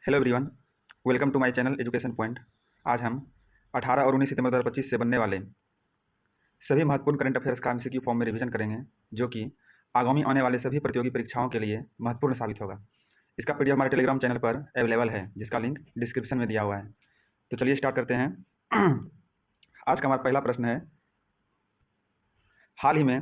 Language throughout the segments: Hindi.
Hello everyone, welcome to my channel education point. आज हम 18 और 19 सितंबर 2025 से बनने वाले सभी महत्वपूर्ण करंट अफेयर्स का एमसीक्यू फॉर्म में रिवीजन करेंगे, जो कि आगामी आने वाले सभी प्रतियोगी परीक्षाओं के लिए महत्वपूर्ण साबित होगा। इसका पीडीएफ हमारे टेलीग्राम चैनल पर अवेलेबल है, जिसका लिंक डिस्क्रिप्शन में दिया हुआ है। तो चलिए स्टार्ट करते हैं। आज का हमारा पहला प्रश्न है, हाल ही में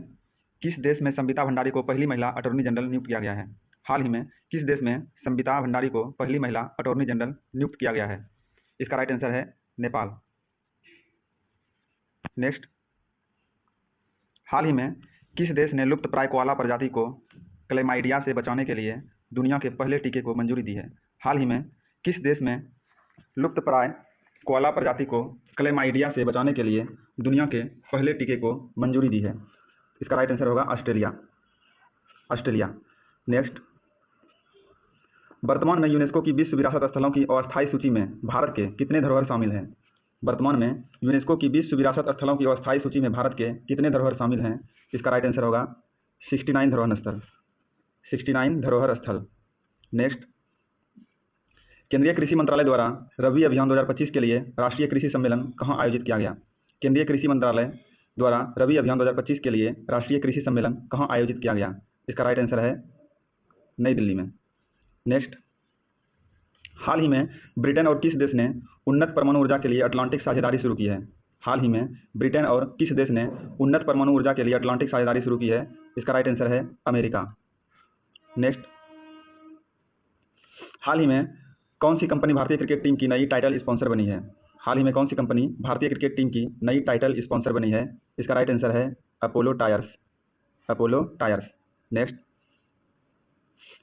किस देश में संबिता भंडारी को पहली महिला अटॉर्नी जनरल नियुक्त किया गया है? हाल ही में किस देश में संबिता भंडारी को पहली महिला अटॉर्नी जनरल नियुक्त किया गया है? इसका राइट आंसर है नेपाल। नेक्स्ट, हाल ही में किस देश ने लुप्त प्राय कोआला प्रजाति को क्लेमाइडिया से बचाने के लिए दुनिया के पहले टीके को मंजूरी दी है? हाल ही में किस देश में लुप्त प्राय कोआला प्रजाति को क्लेमाइडिया से बचाने के लिए दुनिया के पहले टीके को मंजूरी दी है? इसका राइट आंसर होगा ऑस्ट्रेलिया। नेक्स्ट, वर्तमान में यूनेस्को की विश्व विरासत स्थलों की अस्थायी सूची में भारत के कितने धरोहर शामिल हैं? वर्तमान में यूनेस्को की विश्व विरासत स्थलों की अस्थायी सूची में भारत के कितने धरोहर शामिल हैं? इसका राइट आंसर होगा 69 धरोहर स्थल। नेक्स्ट, केंद्रीय कृषि मंत्रालय द्वारा रबी अभियान 2025 के लिए राष्ट्रीय कृषि सम्मेलन कहाँ आयोजित किया गया? केंद्रीय कृषि मंत्रालय द्वारा रबी अभियान 2025 के लिए राष्ट्रीय कृषि सम्मेलन कहाँ आयोजित किया गया? इसका राइट आंसर है नई दिल्ली में। नेक्स्ट, हाल ही में ब्रिटेन और किस देश ने उन्नत परमाणु ऊर्जा के लिए अटलांटिक साझेदारी शुरू की है? हाल ही में ब्रिटेन और किस देश ने उन्नत परमाणु ऊर्जा के लिए अटलांटिक साझेदारी शुरू की है? इसका राइट आंसर है अमेरिका। नेक्स्ट, हाल ही में कौन सी कंपनी भारतीय क्रिकेट टीम की नई टाइटल स्पॉन्सर बनी है? हाल ही में कौन सी कंपनी भारतीय क्रिकेट टीम की नई टाइटल स्पॉन्सर बनी है? इसका राइट आंसर है अपोलो टायर्स। नेक्स्ट,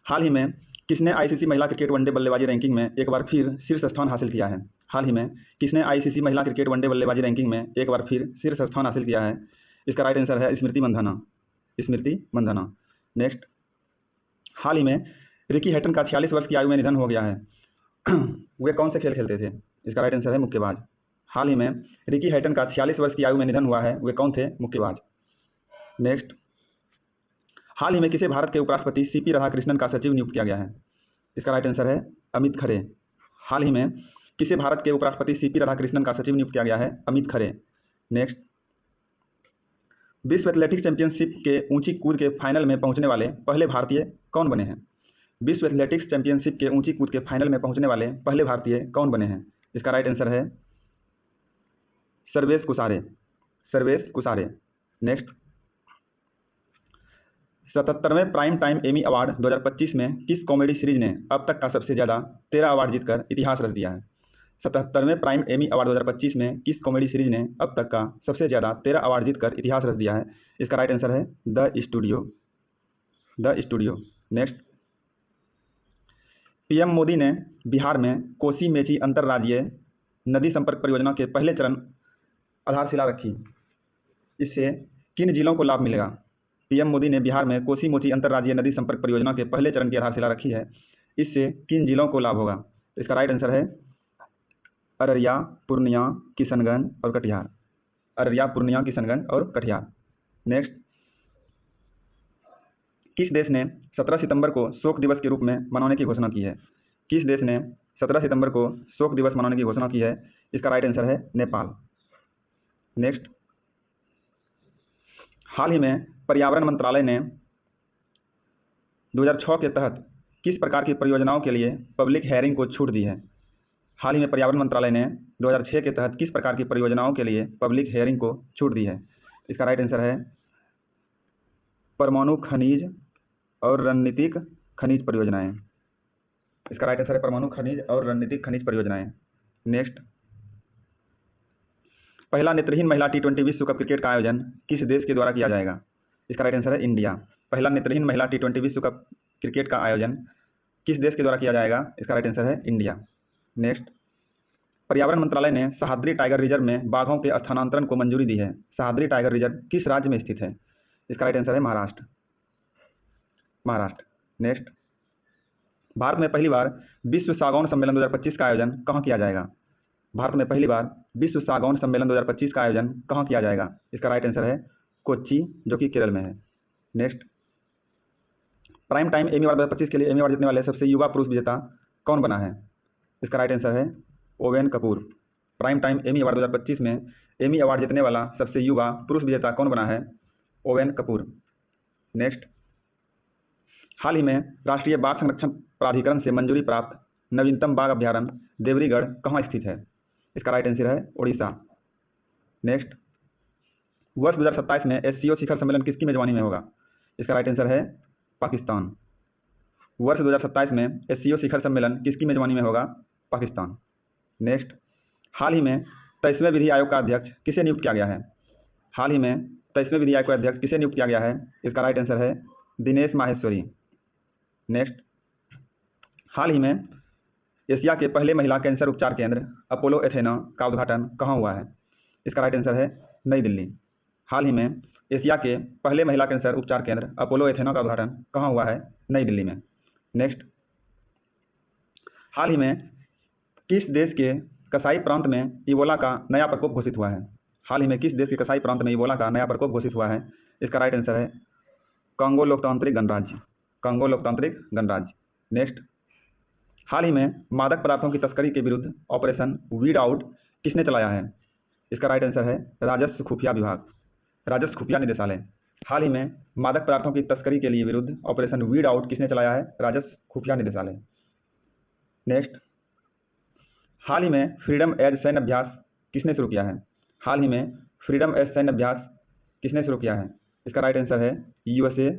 हाल ही में किसने आईसीसी महिला क्रिकेट वनडे बल्लेबाजी रैंकिंग में एक बार फिर शीर्ष स्थान हासिल किया है? हाल ही में किसने आईसीसी महिला क्रिकेट वनडे बल्लेबाजी रैंकिंग में एक बार फिर शीर्ष स्थान हासिल किया है? इसका राइट आंसर है स्मृति मंधाना। नेक्स्ट, हाल ही में रिकी हैटन का 46 वर्ष की आयु में निधन हो गया है। वे कौन से खेल खेलते थे? इसका राइट आंसर है मुक्केबाज। हाल ही में रिकी हैटन का 46 वर्ष की आयु में निधन हुआ है। वे कौन थे? मुक्केबाज। नेक्स्ट, हाल ही में किसे भारत के उपराष्ट्रपति सीपी राधाकृष्णन का सचिव नियुक्त किया गया है? इसका राइट आंसर है अमित खरे। हाल ही में किसे भारत के उपराष्ट्रपति सीपी राधाकृष्णन का सचिव नियुक्त किया गया है? अमित खरे। नेक्स्ट, विश्व एथलेटिक्स चैंपियनशिप के ऊंची कूद के फाइनल में पहुंचने वाले पहले भारतीय कौन बने हैं? विश्व एथलेटिक्स चैंपियनशिप के ऊंची कूद के फाइनल में पहुंचने वाले पहले भारतीय कौन बने हैं? इसका राइट आंसर है सर्वेश कुसारे। नेक्स्ट, 77वें प्राइम टाइम एमी अवार्ड 2025 में किस कॉमेडी सीरीज ने अब तक का सबसे ज़्यादा 13 अवार्ड जीतकर इतिहास रच दिया है? 77वें प्राइम एमी अवार्ड 2025 में किस कॉमेडी सीरीज ने अब तक का सबसे ज़्यादा 13 अवार्ड जीतकर इतिहास रच दिया है? इसका राइट आंसर है the studio. Next, PM Modi ने बिहार में कोसी मेची अंतर्राज्यीय नदी संपर्क परियोजना के पहले चरण आधारशिला रखी। इससे किन जिलों को लाभ मिलेगा? पीएम मोदी ने बिहार में कोसी मोची अंतर्राज्यीय नदी संपर्क परियोजना के पहले चरण की आधारशिला रखी है। इससे किन जिलों को लाभ होगा? इसका राइट आंसर है अररिया, पूर्णिया, किशनगंज और कटिहार। नेक्स्ट, किस देश ने 17 सितंबर को शोक दिवस के रूप में मनाने की घोषणा की है? किस देश ने 17 सितंबर को शोक दिवस मनाने की घोषणा की है? इसका राइट आंसर है नेपाल। नेक्स्ट, हाल ही में पर्यावरण मंत्रालय ने 2006 के तहत किस प्रकार की परियोजनाओं के लिए पब्लिक हेयरिंग को छूट दी है? हाल ही में पर्यावरण मंत्रालय ने 2006 के तहत किस प्रकार की परियोजनाओं के लिए पब्लिक हेयरिंग को छूट दी है? इसका राइट आंसर है परमाणु खनिज और रणनीतिक खनिज परियोजनाएं। इसका राइट आंसर है परमाणु खनिज और रणनीतिक खनिज परियोजनाएं। नेक्स्ट, पहला नेत्रहीन महिला T20 विश्व कप क्रिकेट का आयोजन किस देश के द्वारा किया जाएगा? इसका राइट आंसर है इंडिया। पहला नेत्रहीन महिला T20 विश्व कप क्रिकेट का आयोजन किस देश के द्वारा किया जाएगा? इसका राइट आंसर है इंडिया। नेक्स्ट, पर्यावरण मंत्रालय ने सह्याद्री टाइगर रिजर्व में बाघों के स्थानांतरण को मंजूरी दी है। सह्याद्री टाइगर रिजर्व किस राज्य में स्थित है? इसका राइट आंसर है महाराष्ट्र। नेक्स्ट, भारत में पहली बार विश्व सागौन सम्मेलन 2025 का आयोजन कहाँ किया जाएगा? भारत में पहली बार विश्व सागौन सम्मेलन 2025 का आयोजन कहाँ किया जाएगा? इसका राइट आंसर है कोच्चि, जो कि केरल में है। Next, prime time Emmy award 2025 के लिए एमी अवार्ड जीतने वाले सबसे युवा पुरुष विजेता कौन बना है? इसका राइट आंसर है Owen Cooper. Prime time Emmy award 2025 में एमी अवार्ड जीतने वाला सबसे युवा पुरुष विजेता कौन बना है? ओवेन कपूर। नेक्स्ट, हाल ही में राष्ट्रीय बाघ संरक्षण प्राधिकरण से मंजूरी प्राप्त नवीनतम बाघ अभ्यारण्य देवरीगढ़ कहाँ स्थित है? इसका राइट आंसर है उड़ीसा। नेक्स्ट, वर्ष 2027 में एससीओ शिखर सम्मेलन किसकी मेजबानी में होगा? इसका राइट आंसर है पाकिस्तान। वर्ष 2027 में एससीओ शिखर सम्मेलन किसकी मेजबानी में होगा? पाकिस्तान। नेक्स्ट, हाल ही में 23वें विधि आयोग का अध्यक्ष किसे नियुक्त किया गया है? हाल ही में 23वें विधि आयोग का अध्यक्ष किसे नियुक्त किया गया है? इसका राइट आंसर है दिनेश माहेश्वरी। नेक्स्ट, हाल ही में एशिया के पहले महिला कैंसर उपचार केंद्र अपोलो एथेना का उद्घाटन कहाँ हुआ है? इसका राइट आंसर है नई दिल्ली। हाल ही में एशिया के पहले महिला कैंसर उपचार केंद्र अपोलो एथेना का उद्घाटन कहाँ हुआ है? नई दिल्ली में। नेक्स्ट, हाल ही में किस देश के कसाई प्रांत में इबोला का नया प्रकोप घोषित हुआ है? हाल ही में किस देश के कसाई प्रांत में इबोला का नया प्रकोप घोषित हुआ है? इसका राइट आंसर है कांगो लोकतांत्रिक गणराज्य। कांगो लोकतांत्रिक गणराज्य। नेक्स्ट, हाल ही में मादक पदार्थों की तस्करी के विरुद्ध ऑपरेशन वीड आउट किसने चलाया है? इसका राइट आंसर है राजस्व खुफिया विभाग, राजस्व खुफिया निदेशालय। हाल ही में मादक पदार्थों की तस्करी के लिए विरुद्ध ऑपरेशन वीड आउट किसने चलाया है? राजस्व खुफिया निदेशालय। नेक्स्ट, हाल ही में फ्रीडम एज सैन्य अभ्यास किसने शुरू किया है? हाल ही में फ्रीडम एज सैन्य अभ्यास किसने शुरू किया है? इसका राइट आंसर है यूएसए,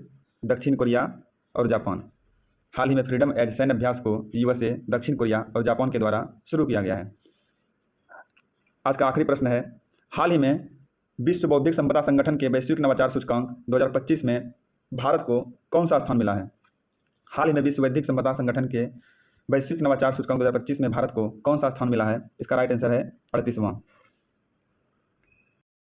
दक्षिण कोरिया और जापान। हाल ही में फ्रीडम एज सैन्य अभ्यास को यूएसए, दक्षिण कोरिया और जापान के द्वारा शुरू किया गया है। आज का आखिरी प्रश्न है, हाल ही में विश्व बौद्धिक संपदा संगठन के वैश्विक नवाचार सूचकांक 2025 में भारत को कौन सा स्थान मिला है? हाल ही में विश्व बौद्धिक संपदा संगठन के वैश्विक नवाचार सूचकांक 2025 में भारत को कौन सा स्थान मिला है? इसका राइट आंसर है 38वां।